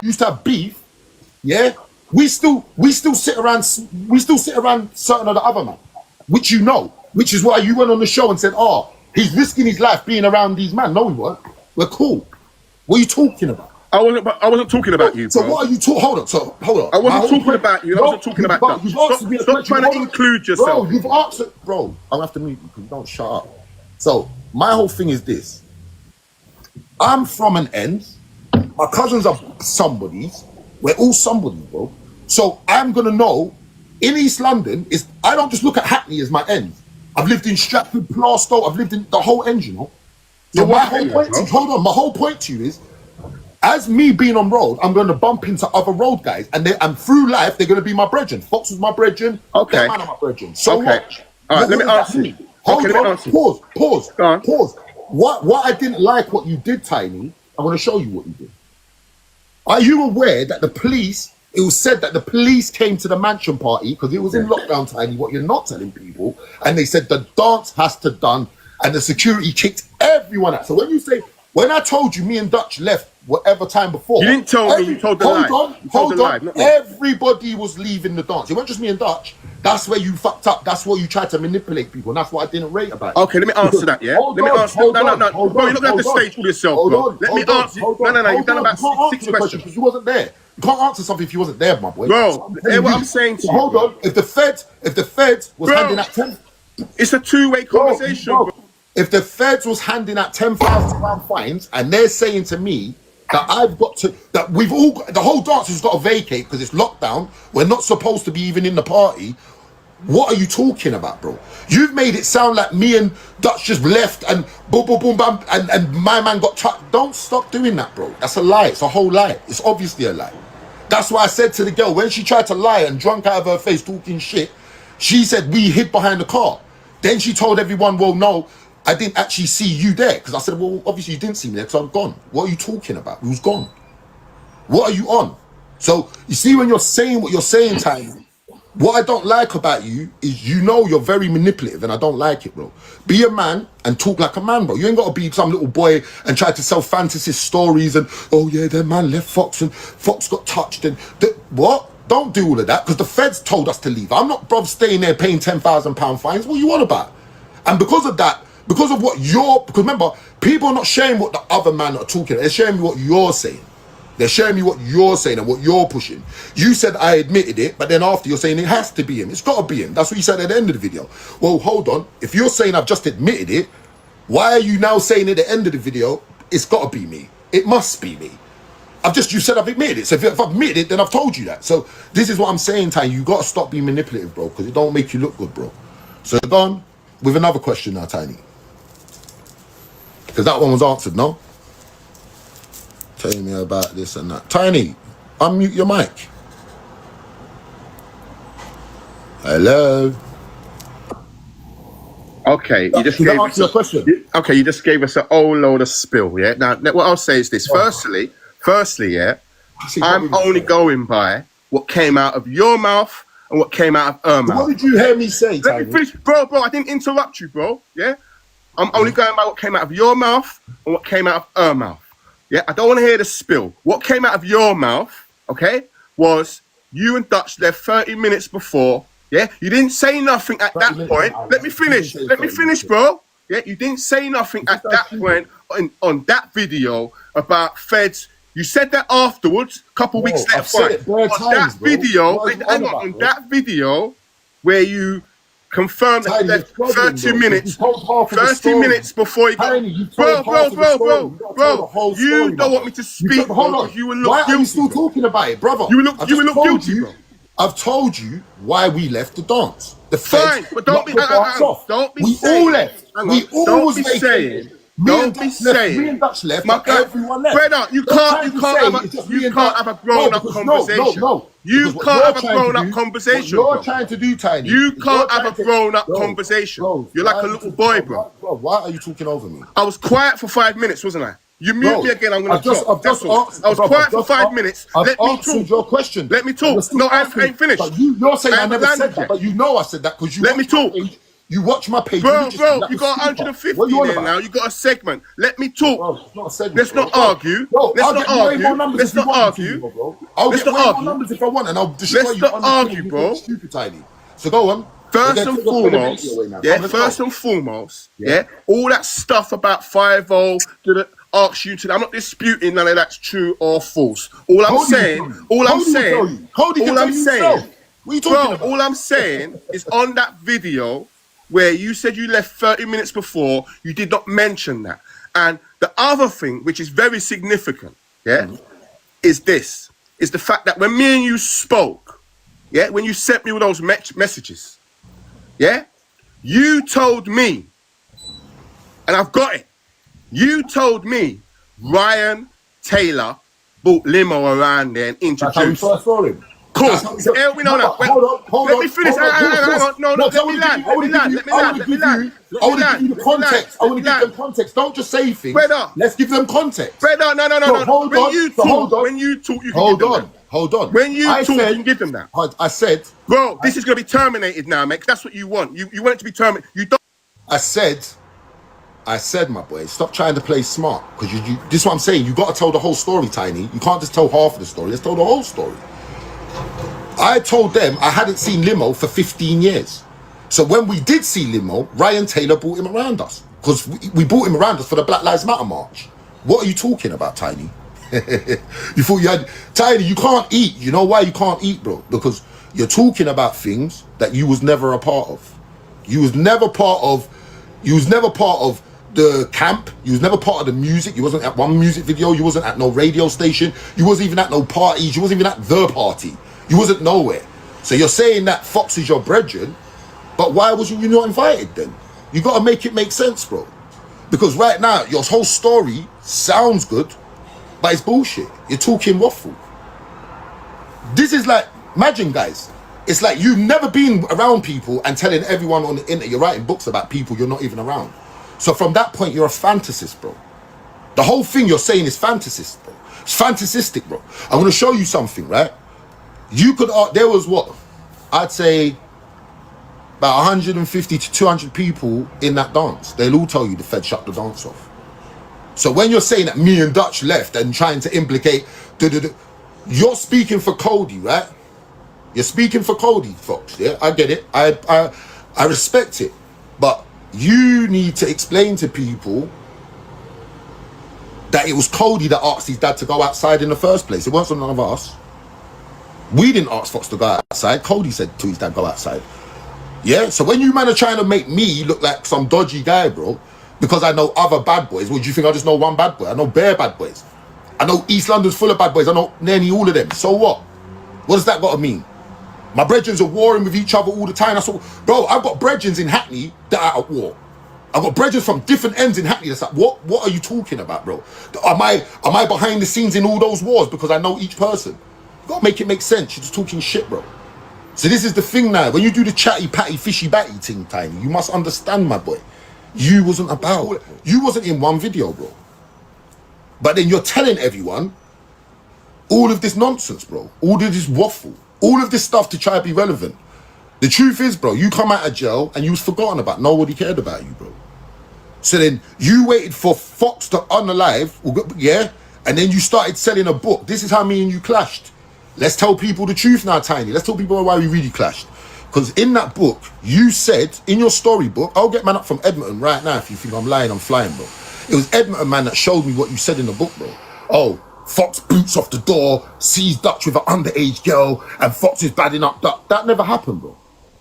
Used to have beef, yeah. We still sit around certain of the other man, which you know, which is why you went on the show and said, "Oh, he's risking his life being around these men." No, we weren't. We're cool. What are you talking about? I wasn't talking about you, bro. So what are you talking? Hold on. I wasn't talking about you. I wasn't talking about that. Stop trying to include yourself. Bro, you've asked it. Bro, I'll have to mute you because you don't shut up. So my whole thing is this. I'm from an end. My cousins are somebody's. We're all somebody, bro. So I'm gonna know in East London is I don't just look at Hackney as my end. I've lived in Stratford, Plaistow, I've lived in the whole end, you know. So my whole point to you is, as me being on road, I'm going to bump into other road guys, and through life they're going to be my brethren. Fox was my brethren. Okay. That man are my brethren. So much. All right, let me answer you. Hold on. Pause. What I didn't like what you did, Tiny. I'm going to show you what you did. Are you aware that the police? It was said that the police came to the mansion party because it was in lockdown, Tiny. What you're not telling people, and they said the dance has to done, and the security kicked everyone out. So when I told you, me and Dutch left whatever time before. You didn't tell me, you told the lie. Hold on. Everybody was leaving the dance. It wasn't just me and Dutch. That's where you fucked up. That's where you tried to manipulate people. And that's what I didn't rate about it. Okay, let me answer that, yeah? Let me answer. No. Bro, you're not going to have to stage for yourself, bro. Let me answer. No. You've done about 6 questions. Because you wasn't there. You can't answer something if you wasn't there, my boy. Bro, hear what I'm saying to you. Hold on. If the feds was handing out 10... It's a two-way conversation, bro. If the feds was handing out £10,000 fines and they're saying to me that the whole dance has got to vacate because it's lockdown, we're not supposed to be even in the party, what are you talking about, bro? You've made it sound like me and Dutch just left and boom, boom, boom, bam, and my man got trapped. Don't stop doing that, bro. That's a lie. It's a whole lie. It's obviously a lie. That's why I said to the girl, when she tried to lie and drunk out of her face talking shit, she said, we hid behind the car. Then she told everyone, well, no, I didn't actually see you there. Because I said, well, obviously you didn't see me there because I'm gone. What are you talking about? Who's gone? What are you on? So you see, when you're saying what you're saying, Tiny, what I don't like about you is you're very manipulative and I don't like it, bro. Be a man and talk like a man, bro. You ain't got to be some little boy and try to sell fantasy stories and, oh yeah, their man left Fox and Fox got touched and... What? Don't do all of that because the feds told us to leave. I'm not, bro, staying there paying £10,000 fines. What are you on about? And because of that, because remember, people are not sharing what the other man are talking about. They're sharing what you're saying. They're sharing me what you're saying and what you're pushing. You said I admitted it, but then after you're saying it has to be him. It's got to be him. That's what you said at the end of the video. Well, hold on. If you're saying I've just admitted it, why are you now saying at the end of the video, it's got to be me? It must be me. You said I've admitted it. So if I've admitted it, then I've told you that. So this is what I'm saying, Ty. You got to stop being manipulative, bro, because it don't make you look good, bro. So go on with another question now, Tiny. Because that one was answered, no? Telling me about this and that. Tiny, unmute your mic. Hello. Okay, you just gave us your question. You just gave us a whole load of spill, yeah? Now, what I'll say is this. Firstly, yeah, I'm only going by what came out of your mouth and what came out of her mouth. What did you hear me say, Let me finish. Bro, I didn't interrupt you, bro, yeah? I'm only going by what came out of your mouth and what came out of her mouth. Yeah, I don't want to hear the spill. What came out of your mouth, okay, was you and Dutch left 30 minutes before. Yeah, you didn't say nothing at that point. Let me finish, bro. Yeah, you didn't say nothing at that point on that video about feds. You said that afterwards, a couple weeks later. On that video where you confirmed that there's 30 minutes, 30 minutes before you go. Bro, you don't want me to speak because you will look guilty. Why are you still talking about it, brother? You will look guilty, bro. I've told you why we left the dance. The fine, but don't be all left. We all was saying. Me and Dutch left, but everyone left. Brother, you can't have a grown-up conversation. No. You can't have a grown-up conversation. What you're trying to do, Tiny. You can't have a grown-up conversation. You're like a little boy, bro. Bro, why are you talking over me? I was quiet for 5 minutes, wasn't I? You mute me again, I'm going to talk. I was quiet for 5 minutes. Let me talk. Your question. Let me talk. No, I ain't finished. But you're saying I never said that, but you know I said that because you. Let me talk. You watch my page. Bro, just, bro, that you was got super. 150 What are you on there about? now. You got a segment. Let me talk. Bro, it's not a segment, Let's bro. not argue. Bro, Let's I'll not get way more argue. numbers Let's if you not want me to, argue. bro. I'll Let's get not way more argue. numbers if I want, and I'll destroy Let's you. not on the argue, thing. bro. Stupid tiny. So go on. First We're gonna and take the credibility foremost, away now. yeah. Come, let's First go. and foremost, Yeah. yeah. All that stuff about 5-0 didn't ask you to. I'm not disputing none of that's true or false. All I'm Cody will saying, tell you. all I'm Cody will tell saying, you. Cody can all tell I'm you saying, himself. What are you talking bro, about? all I'm saying is on that video where you said you left 30 minutes before, you did not mention that. And the other thing, which is very significant, yeah, is this: is the fact that when me and you spoke, yeah, when you sent me all those messages, yeah, you told me, and I've got it. You told me Ryan Taylor bought limo around there and That's how we introduced. first saw him. Cool. That's how we saw- Here we know No, that. but hold Let on. me finish. Hold on, Hang pause, on. No, pause. let me land. Let me land. Let me land. Let me land. I want to give you the context. I want to give them context. Don't just say things. Brother. Let's give them context. Brother, no. So hold When on. you So talk, hold on. when you talk, you can Hold give them on. that. Hold on. When you I talk, said- you can give them that. I said, Bro, this is going to be terminated now, mate. 'Cause that's what you want. You want it to be terminated. You don't. I said, my boy, stop trying to play smart. Because this is what I'm saying. You got to tell the whole story, Tiny. You can't just tell half of the story. Let's tell the whole story. I told them I hadn't seen Limo for 15 years. So when we did see Limo, Ryan Taylor brought him around us. Because we brought him around us for the Black Lives Matter march. What are you talking about, Tiny? You thought you had... Tiny, you can't eat. You know why you can't eat, bro? Because you're talking about things that you was never a part of. You was never part of the camp. You was never part of the music. You wasn't at one music video. You wasn't at no radio station. You wasn't even at no parties. You wasn't even at the party. You wasn't nowhere. So you're saying that Fox is your brethren, but why wasn't you not invited then? You got to make it make sense, bro. Because right now, your whole story sounds good, but it's bullshit. You're talking waffle. This is like, imagine, guys, it's like you've never been around people and telling everyone on the internet, you're writing books about people you're not even around. So from that point, you're a fantasist, bro. The whole thing you're saying is fantasist, bro. It's fantasistic, bro. I'm going to show you something, right? You could, there was what? I'd say about 150 to 200 people in that dance. They'll all tell you the Fed shut the dance off. So when you're saying that me and Dutch left and trying to implicate, you're speaking for Cody, right? You're speaking for Cody, Fox. Yeah, I get it. I respect it. But you need to explain to people that it was Cody that asked his dad to go outside in the first place. It wasn't none of us. We didn't ask Fox to go outside. Cody said to his dad, go outside. Yeah? So when you man are trying to make me look like some dodgy guy, bro, because I know other bad boys, well, do you think I just know one bad boy? I know bare bad boys. I know East London's full of bad boys. I know nearly all of them. So what? What does that got to mean? My brethrens are warring with each other all the time. That's what, bro, I've got brethrens in Hackney that are at war. I've got brethrens from different ends in Hackney that's like, what are you talking about, bro? Am I behind the scenes in all those wars because I know each person? You gotta make it make sense. You're just talking shit, bro. So this is the thing now. When you do the chatty patty fishy batty thing, Tiny, you must understand, my boy. You wasn't in one video, bro. But then you're telling everyone all of this nonsense, bro. All of this waffle. All of this stuff to try to be relevant. The truth is, bro, you come out of jail and you was forgotten about. Nobody cared about you, bro. So then you waited for Fox to unalive, yeah? And then you started selling a book. This is how me and you clashed. Let's tell people the truth now, Tiny. Let's tell people why we really clashed. Because in that book, you said, in your storybook, I'll get man up from Edmonton right now if you think I'm lying, I'm flying, bro. It was Edmonton, man, that showed me what you said in the book, bro. Oh, Fox boots off the door, sees Dutch with an underage girl, and Fox is badding up Dutch. That never happened, bro.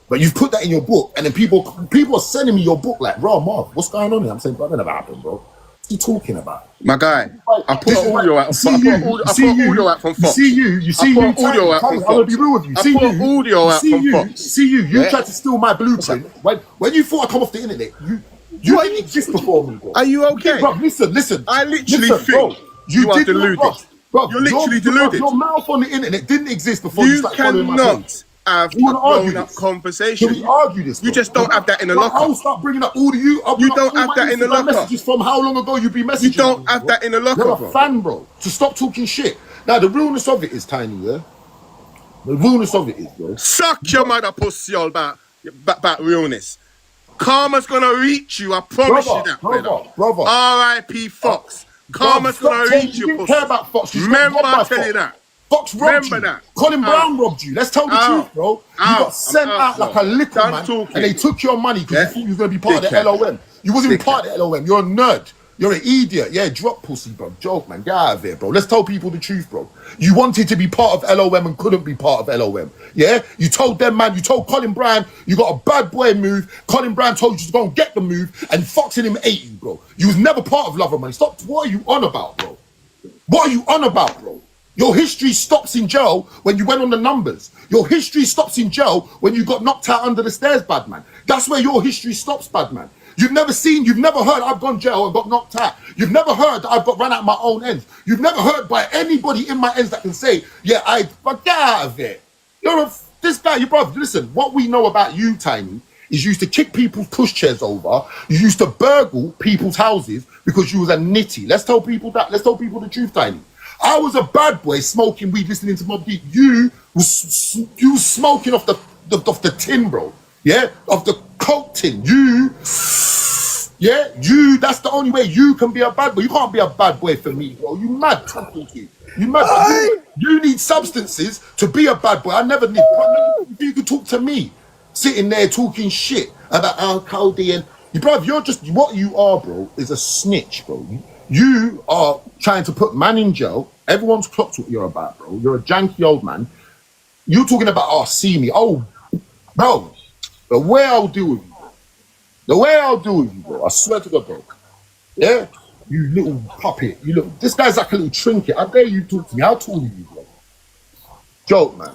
But you've put that in your book, and then people are sending me your book like, bro, Marv, what's going on here? I'm saying, bro, that never happened, bro. What are you talking about? My guy, I put an audio out. I put audio out from Fox. You see you. Audio out from Fox. I'm gonna be real with you. I put audio out from Fox. You tried to steal my blueprint. When you thought I come off the internet, you didn't exist before me, bro. Are you okay? Bro, listen. I literally listen, think bro, you are did not, deluded. Bro, You're literally deluded. Your mouth on the internet didn't exist before you You started following my page. cannot have a You wanna argue grown-up this? conversation. Can we argue this? You bro? just don't have that in the Bro, locker. I'll start bringing up all of you. You don't have that in the locker. Messages from how long ago you be messaging. You don't me, have bro. that in the locker, You're a bro. fan, bro. So stop talking shit. Now the realness of it is, Tiny, yeah. The realness of it is, bro. Suck your mother pussy all about realness. Karma's gonna reach you. I promise you Brother, that, brother. brother. R.I.P. Fox. Karma's Stop gonna saying reach you you, didn't pussy. care about Fox. You got Remember, robbed by I tell Fox. you that. Fox robbed Remember you. that. Colin Brown robbed you. Let's tell the truth, bro. You got sent out like a little Done man, talking. and they took your money because Yeah. you thought you was gonna be part of the Dickhead. LOM. You wasn't even Dickhead. part of the LOM. You're a nerd. You're an idiot. Yeah, drop pussy, bro. Joke, man. Get out of here, bro. Let's tell people the truth, bro. You wanted to be part of LOM and couldn't be part of LOM. Yeah? You told them, man, you told Colin Brown you got a bad boy move. Colin Brown told you to go and get the move, and Fox and him ate you, bro. You was never part of Lover Money. Stop. What are you on about, bro? What are you on about, bro? Your history stops in jail when you went on the numbers. Your history stops in jail when you got knocked out under the stairs, bad man. That's where your history stops, bad man. You've never heard I've gone jail and got knocked out. You've never heard that I've got run out my own ends. You've never heard by anybody in my ends that can say, yeah, but get out of it. This guy, your brother, listen, what we know about you, Tiny, is you used to kick people's pushchairs over. You used to burgle people's houses because you was a nitty. Let's tell people that. Let's tell people the truth, Tiny. I was a bad boy smoking weed, listening to Mobb Deep. You was smoking off the tin, bro. Yeah, of the coke tin. That's the only way you can be a bad boy. You can't be a bad boy for me, bro. You mad talking to you. You mad. You need substances to be a bad boy. I never need. If you could talk to me, sitting there talking shit about Cody and you, bro, you're just what you are, bro, is a snitch, bro. You are trying to put man in jail. Everyone's clocked what you're about, bro. You're a janky old man. You're talking about, oh, see me. Oh, bro, the way I'll deal with you, bro, I swear to God, bro. Yeah? You little puppet. This guy's like a little trinket. I dare you talk to me. How tall are you, bro? Joke, man.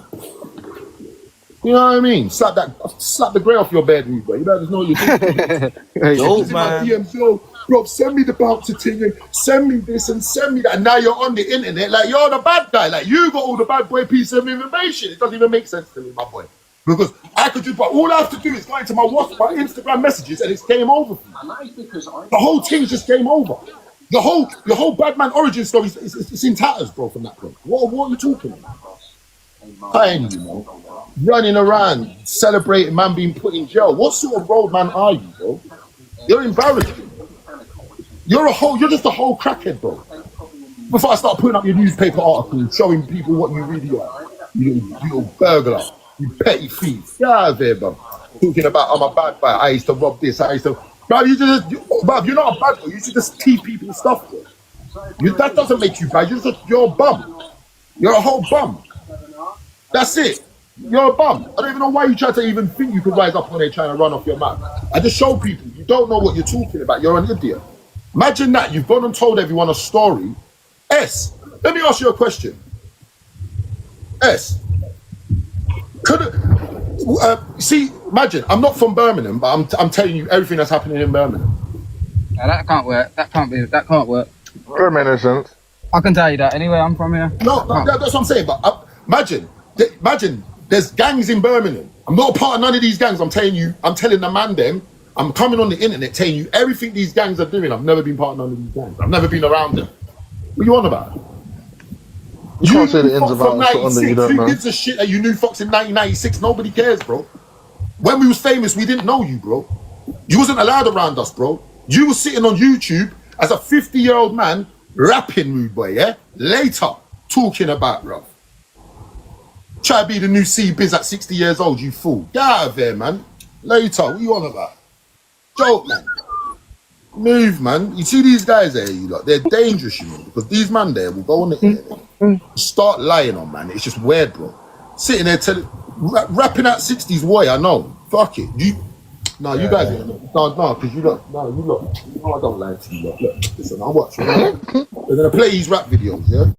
You know what I mean? Slap the grey off your bed, bro. You better know what you're doing. Dope, man. DMs, yo, bro, send me the bouncer thing and send me this and send me that. And now you're on the internet like you're the bad guy. Like you got all the bad boy piece of information. It doesn't even make sense to me, my boy. Because I could but all I have to do is go into my WhatsApp, my Instagram messages, and it's game over for me. The whole thing's just game over. Your whole bad man origin story is in tatters, bro, from that point. What are you talking about? Tiny, you know, running around celebrating man being put in jail. What sort of road man are you, bro? You're embarrassing. You're just a whole crackhead, bro. Before I start putting up your newspaper articles showing people what you really are, you little burglar, you petty thief. Get out of here, bro. Talking about I'm a bad guy. I used to rob this. I used to, bro. You're not a bad boy. You should just keep people's stuff, bro. That doesn't make you bad. You're a bum. You're a whole bum. That's it. You're a bum. I don't even know why you try to even think you could rise up when they're trying to run off your mouth. I just show people you don't know what you're talking about. You're an idiot. Imagine that. You've gone and told everyone a story. S, let me ask you a question. S, imagine, I'm not from Birmingham, but I'm telling you everything that's happening in Birmingham. No, that can't work. That can't work. Reminiscence. I can tell you that. Anyway, I'm from here. No, that's what I'm saying. But imagine, there's gangs in Birmingham. I'm not a part of none of these gangs. I'm telling the man them. I'm coming on the internet telling you everything these gangs are doing. I've never been part of none of these gangs. I've never been around them. What are you on about? You can't say the ins Fox about something that you don't know. Who gives a shit that you knew Fox in 1996? Nobody cares, bro. When we was famous, we didn't know you, bro. You wasn't allowed around us, bro. You was sitting on YouTube as a 50-year-old man rapping, rude boy, yeah? Later, talking about, bro. Try to be the new C-Biz at 60 years old, you fool. Get out of there, man. Later, what you on about? Joke, man. Move, man. You see these guys there, you lot, they're dangerous, you know, because these man there will go on the internet, start lying on, man. It's just weird, bro. Sitting there rapping at 60s, boy, I know. Fuck it. You guys, no, because you look, no, I don't lie to you, lot. Look, listen, I watch, right? They're going to play these rap videos, yeah?